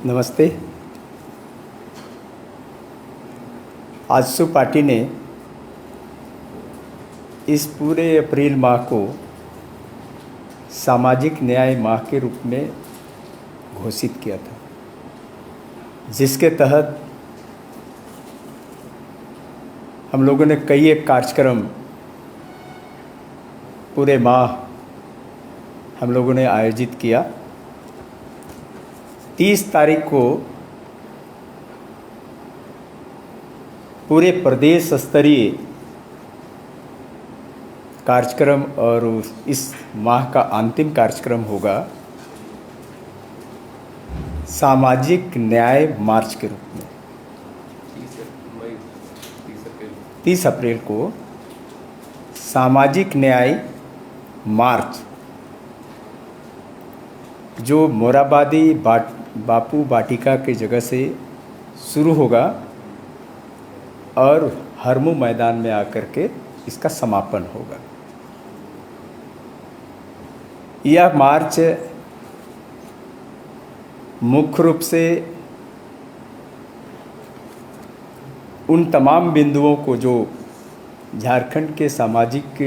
नमस्ते। आजसू पार्टी ने इस पूरे अप्रैल माह को सामाजिक न्याय माह के रूप में घोषित किया था, जिसके तहत हम लोगों ने कई एक कार्यक्रम पूरे माह हम लोगों ने आयोजित किया। 30 तारीख को पूरे प्रदेश स्तरीय कार्यक्रम और इस माह का अंतिम कार्यक्रम होगा सामाजिक न्याय मार्च के रूप में। 30 अप्रैल को सामाजिक न्याय मार्च जो मोराबादी बापू वाटिका की जगह से शुरू होगा और हरमू मैदान में आकर के इसका समापन होगा। यह मार्च मुख्य रूप से उन तमाम बिंदुओं को जो झारखंड के सामाजिक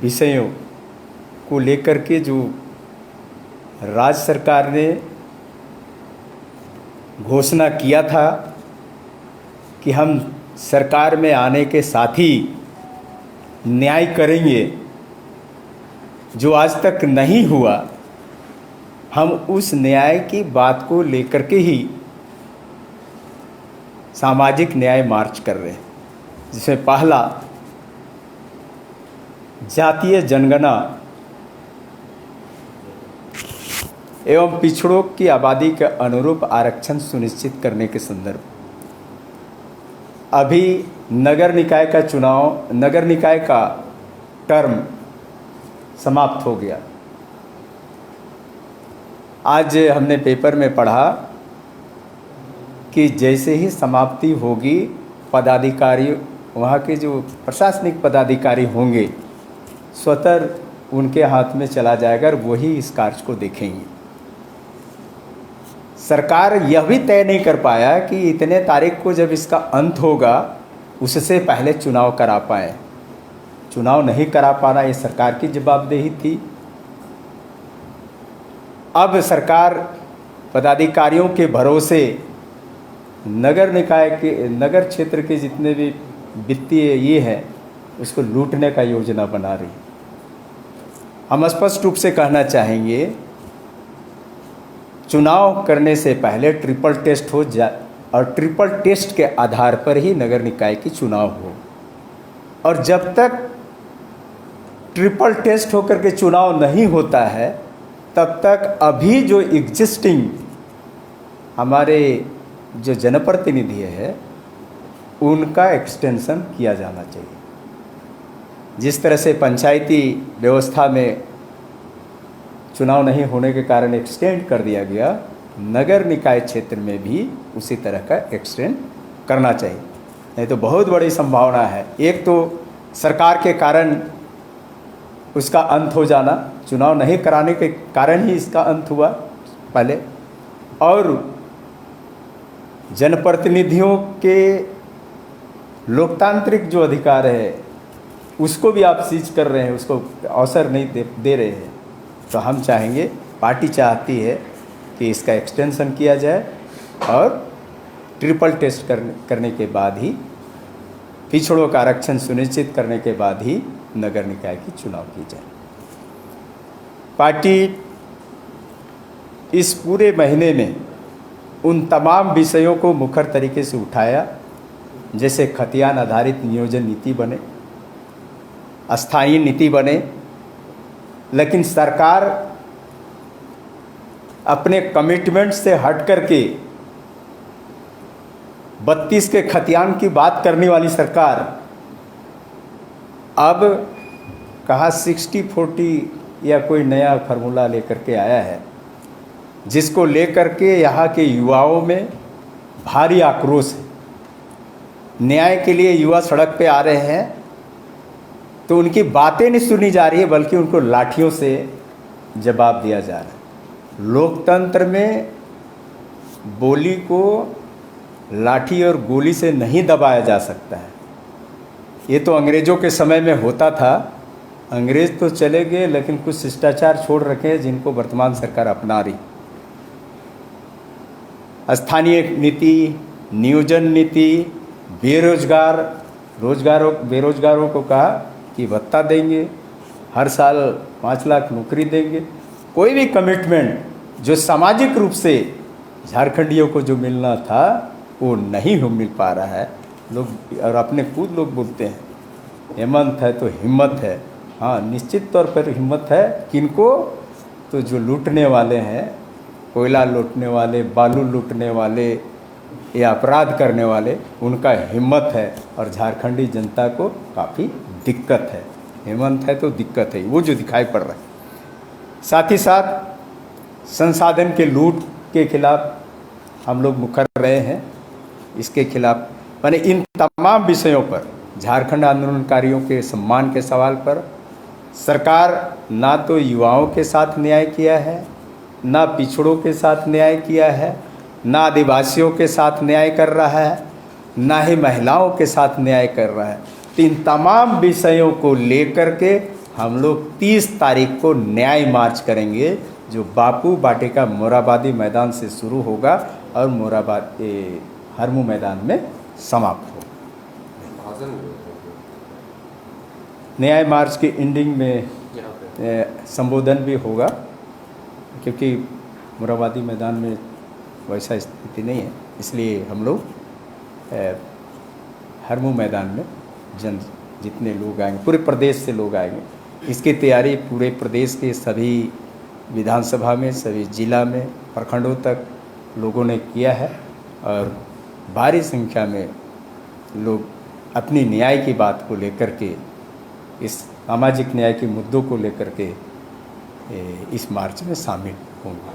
विषयों को लेकर के जो राज्य सरकार ने घोषणा किया था कि हम सरकार में आने के साथ ही न्याय करेंगे, जो आज तक नहीं हुआ, हम उस न्याय की बात को लेकर के ही सामाजिक न्याय मार्च कर रहे हैं, जिसमें पहला जातीय जनगणना एवं पिछड़ों की आबादी के अनुरूप आरक्षण सुनिश्चित करने के संदर्भ। अभी नगर निकाय का टर्म समाप्त हो गया। आज हमने पेपर में पढ़ा कि जैसे ही समाप्ति होगी, पदाधिकारी, वहाँ के जो प्रशासनिक पदाधिकारी होंगे, स्वतः उनके हाथ में चला जाएगा और वही इस कार्य को देखेंगे। सरकार यह भी तय नहीं कर पाया कि इतने तारीख को जब इसका अंत होगा उससे पहले चुनाव करा पाए। चुनाव नहीं करा पाना ये सरकार की जवाबदेही थी। अब सरकार पदाधिकारियों के भरोसे नगर क्षेत्र के जितने भी वित्तीय ये है उसको लूटने का योजना बना रही। हम स्पष्ट रूप से कहना चाहेंगे, चुनाव करने से पहले ट्रिपल टेस्ट हो जाए और ट्रिपल टेस्ट के आधार पर ही नगर निकाय की चुनाव हो। और जब तक ट्रिपल टेस्ट होकर के चुनाव नहीं होता है, तब तक अभी जो एग्जिस्टिंग हमारे जो जनप्रतिनिधि है उनका एक्सटेंशन किया जाना चाहिए। जिस तरह से पंचायती व्यवस्था में चुनाव नहीं होने के कारण एक्सटेंड कर दिया गया, नगर निकाय क्षेत्र में भी उसी तरह का एक्सटेंड करना चाहिए। नहीं तो बहुत बड़ी संभावना है, एक तो सरकार के कारण उसका अंत हो जाना, चुनाव नहीं कराने के कारण ही इसका अंत हुआ पहले, और जनप्रतिनिधियों के लोकतांत्रिक जो अधिकार है उसको भी आप सीज कर रहे हैं, उसको अवसर नहीं दे रहे हैं। तो हम चाहेंगे, पार्टी चाहती है कि इसका एक्सटेंशन किया जाए और ट्रिपल टेस्ट करने के बाद ही, पिछड़ों का आरक्षण सुनिश्चित करने के बाद ही नगर निकाय की चुनाव की जाए। पार्टी इस पूरे महीने में उन तमाम विषयों को मुखर तरीके से उठाया, जैसे खतियान आधारित नियोजन नीति बने, अस्थायी नीति बने, लेकिन सरकार अपने कमिटमेंट से हट करके 32 के खतियान की बात करने वाली सरकार अब कहा 60-40 या कोई नया फार्मूला लेकर के आया है, जिसको लेकर के यहाँ के युवाओं में भारी आक्रोश है। न्याय के लिए युवा सड़क पे आ रहे हैं तो उनकी बातें नहीं सुनी जा रही है, बल्कि उनको लाठियों से जवाब दिया जा रहा है। लोकतंत्र में बोली को लाठी और गोली से नहीं दबाया जा सकता है। ये तो अंग्रेज़ों के समय में होता था। अंग्रेज़ तो चले गए, लेकिन कुछ शिष्टाचार छोड़ रखे हैं जिनको वर्तमान सरकार अपना रही। स्थानीय नीति, नियोजन नीति, बेरोजगारों को कहा कि भत्ता देंगे, हर साल 5 लाख नौकरी देंगे। कोई भी कमिटमेंट जो सामाजिक रूप से झारखंडियों को जो मिलना था वो नहीं हो मिल पा रहा है। लोग और अपने खुद लोग बोलते हैं हेमंत है तो हिम्मत है। हाँ, निश्चित तौर पर हिम्मत है। किनको? तो जो लूटने वाले हैं, कोयला लूटने वाले, बालू लूटने वाले या अपराध करने वाले, उनका हिम्मत है। और झारखंडी जनता को काफ़ी दिक्कत है। हेमंत है तो दिक्कत है, वो जो दिखाई पड़ रहा है। साथ ही साथ संसाधन के लूट के खिलाफ हम लोग मुखर रहे हैं। इसके खिलाफ माने इन तमाम विषयों पर, झारखंड आंदोलनकारियों के सम्मान के सवाल पर सरकार ना तो युवाओं के साथ न्याय किया है, ना पिछड़ों के साथ न्याय किया है, ना आदिवासियों के साथ न्याय कर रहा है, ना ही महिलाओं के साथ न्याय कर रहा है। तो इन तमाम विषयों को लेकर के हम लोग 30 तारीख को न्याय मार्च करेंगे, जो बापू वाटिका मोरहाबादी मैदान से शुरू होगा और हरमू मैदान में समाप्त होगा। न्याय मार्च की एंडिंग में संबोधन भी होगा, क्योंकि मोरहाबादी मैदान में वैसा स्थिति नहीं है, इसलिए हम लोग हरमू मैदान में जितने लोग आएंगे, पूरे प्रदेश से लोग आएंगे। इसकी तैयारी पूरे प्रदेश के सभी विधानसभा में, सभी जिला में, प्रखंडों तक लोगों ने किया है और भारी संख्या में लोग अपनी न्याय की बात को लेकर के, इस सामाजिक न्याय के मुद्दों को लेकर के इस मार्च में शामिल होंगे।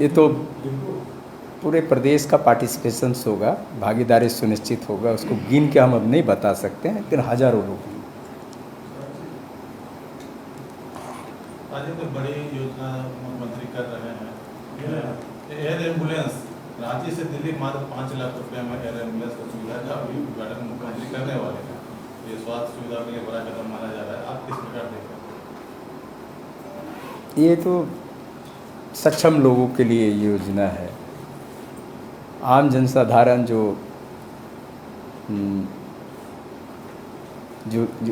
ये तो पूरे प्रदेश का पार्टिसिपेशन होगा, भागीदारी सुनिश्चित होगा। उसको गिन के हम अब नहीं बता सकते हैं, लेकिन हजारों लोग हैं। आज तो बड़ी योजना मुख्यमंत्री कर रहे हैं, एयर एम्बुलेंस रांची से दिल्ली मात्र 5 लाख रुपए में एयर एम्बुलेंस का सुविधा का अभी उद्घाटन मुख्यमंत्री करने वाले हैं। ये स्वास्थ्य सुविधा के लिए बड़ा कदम माना जा रहा है। आप किस प्रकार देखते हैं? ये तो सक्षम लोगों के लिए योजना है। आम जनसाधारण जो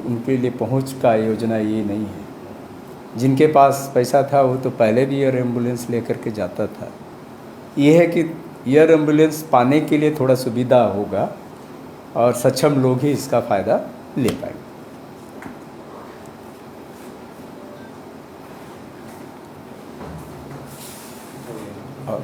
उनके लिए पहुंच का योजना ये नहीं है। जिनके पास पैसा था वो तो पहले भी एयर एम्बुलेंस लेकर के जाता था। ये है कि एयर एम्बुलेंस पाने के लिए थोड़ा सुविधा होगा और सक्षम लोग ही इसका फ़ायदा ले पाएंगे। और